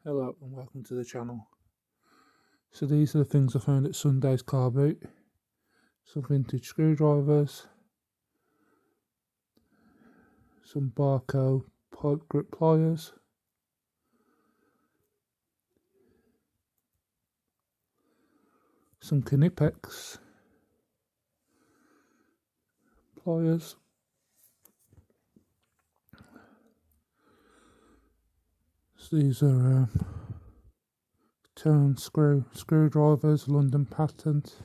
Hello and welcome to the channel. So these are the things I found at Sunday's car boot. Some vintage screwdrivers, some Barco pipe grip pliers, some Knipex pliers, so these are turn screwdrivers, London patent.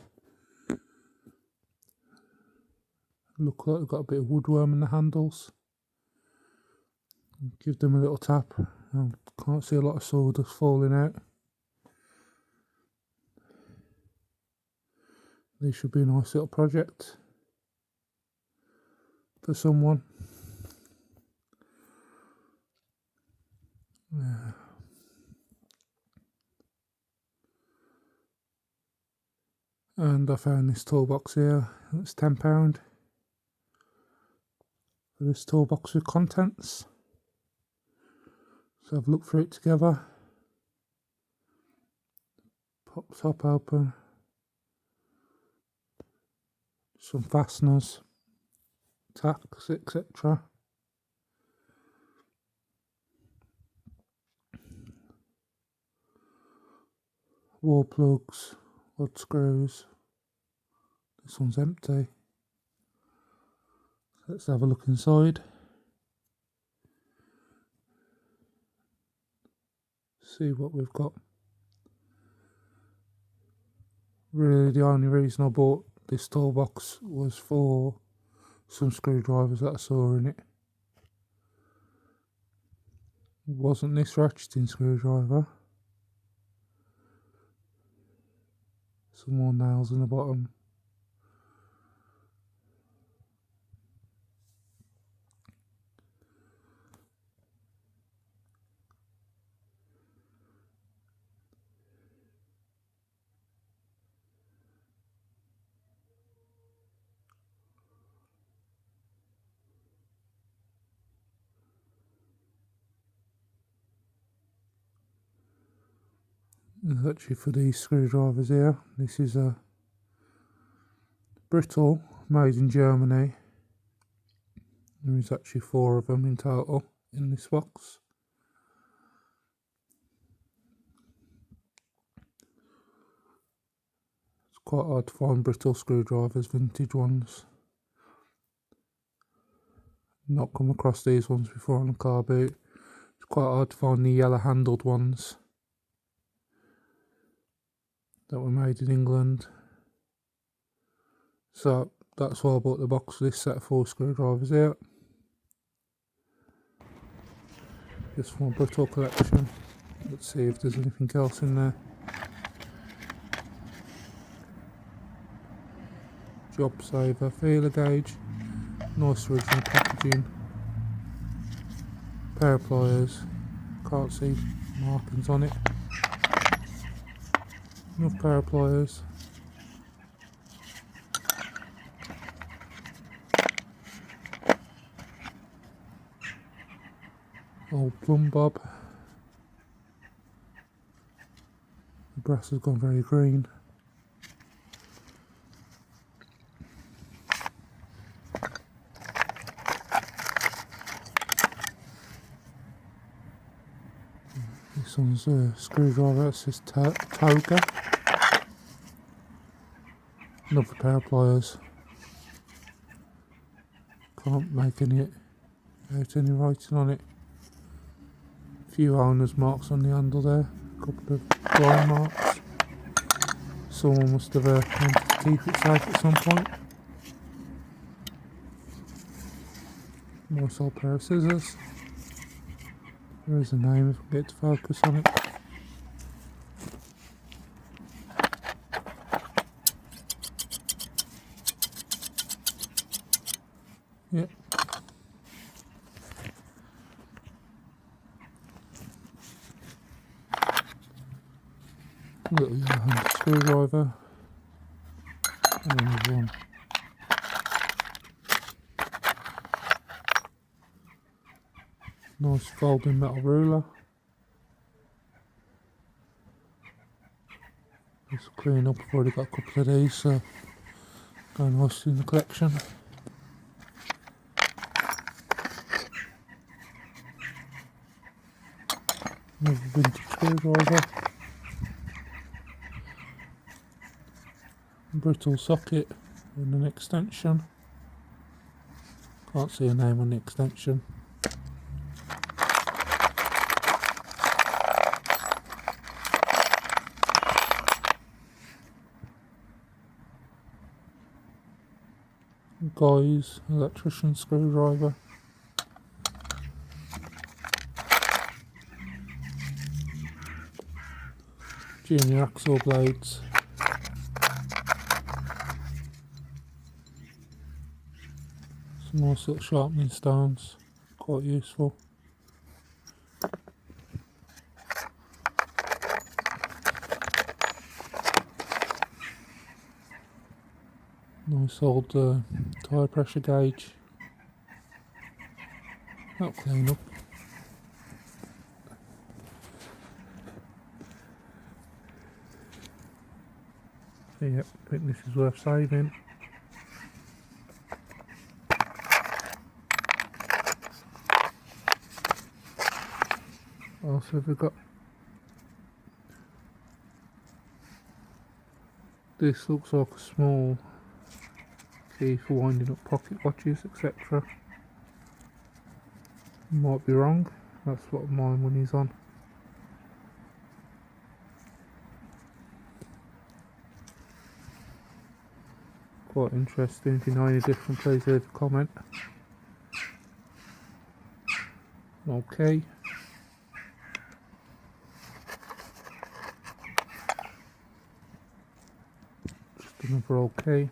Look like they've got a bit of woodworm in the handles. Give them a little tap. Can't see a lot of sawdust falling out. These should be a nice little project for someone. Yeah. And I found this toolbox here. It's £10 for this toolbox with contents. So I've looked through it together. Pop top open. Some fasteners, tacks, etc. Wall plugs, odd screws. This one's empty. Let's have a look inside. See what we've got. Really, the only reason I bought this toolbox was for some screwdrivers that I saw in it. It wasn't this ratcheting screwdriver. Some more nails in the bottom. It's actually for these screwdrivers here. This is a brittle made in Germany. There is actually 4 of them in total in this box. It's quite hard to find brittle screwdrivers, vintage ones. Not come across these ones before on a car boot. It's quite hard to find the yellow handled ones that were made in England. So that's why I bought the box for this set of 4 screwdrivers here. Just for my brittle collection. Let's see if there's anything else in there. Job saver, feeler gauge, nice original packaging. Pair of pliers, can't see markings on it. Another pair of pliers. Old plumb bob. The brass has gone very green. This one's a screwdriver that says Toga. Another pair of pliers. Can't make any writing on it. A few owner's marks on the handle there. A couple of grind marks. Someone must have wanted to keep it safe at some point. Nice old pair of scissors. There is a name if we get to focus on it. Yep. Little yellow handled screwdriver. And another one. Nice folding metal ruler. Just clean up. I've already got a couple of these, so go nicely in the collection. Another vintage screwdriver. Brittle socket and an extension. Can't see a name on the extension. Guy's electrician screwdriver. Junior axle blades. Some nice little sharpening stones, quite useful. Nice old tyre pressure gauge. That'll clean up. Yep, I think this is worth saving. What else have we got? This looks like a small key for winding up pocket watches, etc. Might be wrong, that's what my money's on. Quite interesting. If you know any different, please leave a comment. Okay. Just another okay.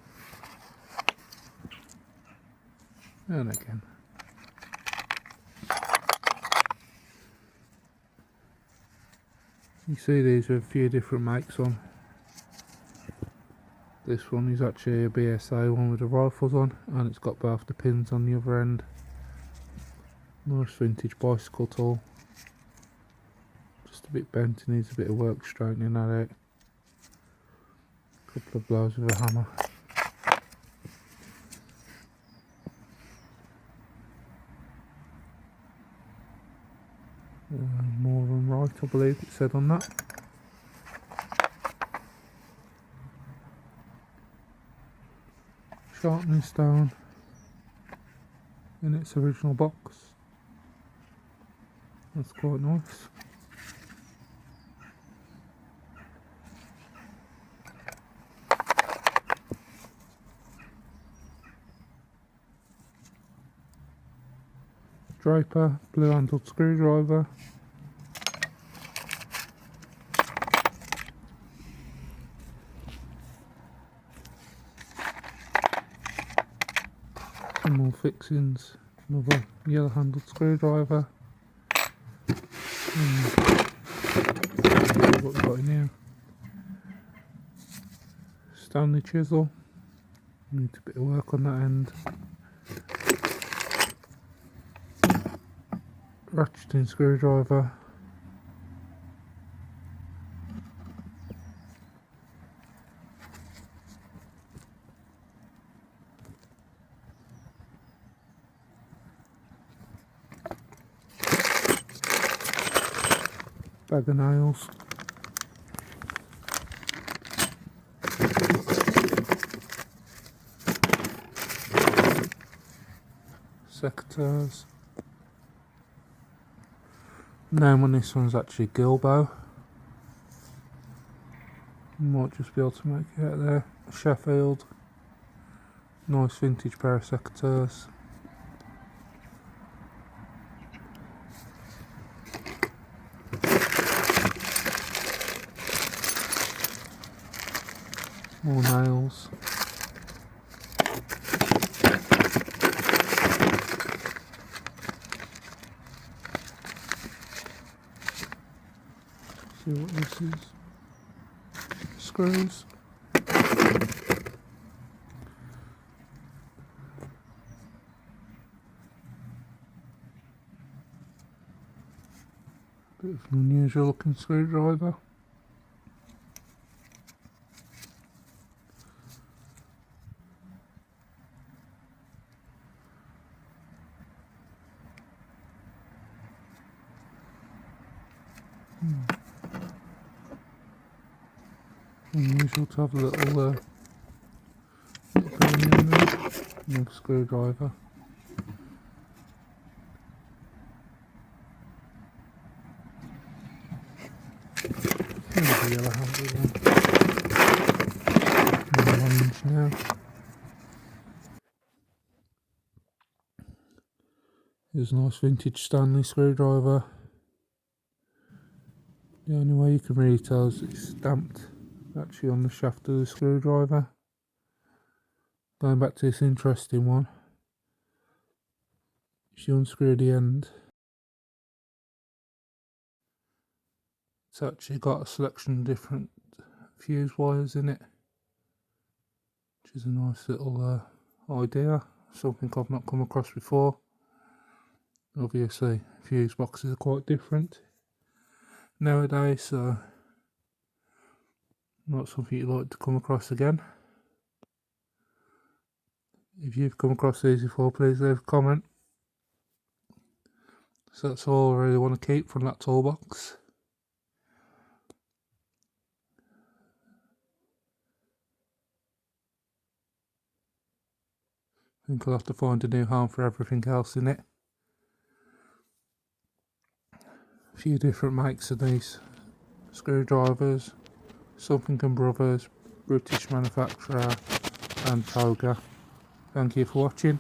And again. You see these are a few different makes on. This one is actually a BSA one with the rifles on, and it's got both the pins on the other end. Nice vintage bicycle tool. Just a bit bent, needs a bit of work straightening that out. A couple of blows with a hammer. More than right, I believe it said on that. Sharpening stone in its original box. That's quite nice. Draper blue handled screwdriver. Some more fixings. Another yellow handled screwdriver. What we've got in here. Stanley chisel. Needs a bit of work on that end. Ratcheting screwdriver. Bag of nails. Secateurs. Name on this one's actually Gilbo. Might just be able to make it out there. Sheffield. Nice vintage pair of secateurs. More nails. See what this is. Screws. Bit of an unusual looking screwdriver. Unusual to have a little burn in there. Another screwdriver. There's the yellow handle one. And the orange now. Here's a nice vintage Stanley screwdriver. The only way you can really tell is it's stamped actually on the shaft of the screwdriver. Going back to this interesting one, if you unscrew the end, it's actually got a selection of different fuse wires in it, which is a nice little idea, something I've not come across before. Obviously fuse boxes are quite different nowadays, so not something you'd like to come across again. If you've come across these before, please leave a comment. So that's all I really want to keep from that toolbox. I think I'll have to find a new home for everything else in it. A few different makes of these screwdrivers. Something & Brothers, British manufacturer, and Toga. Thank you for watching.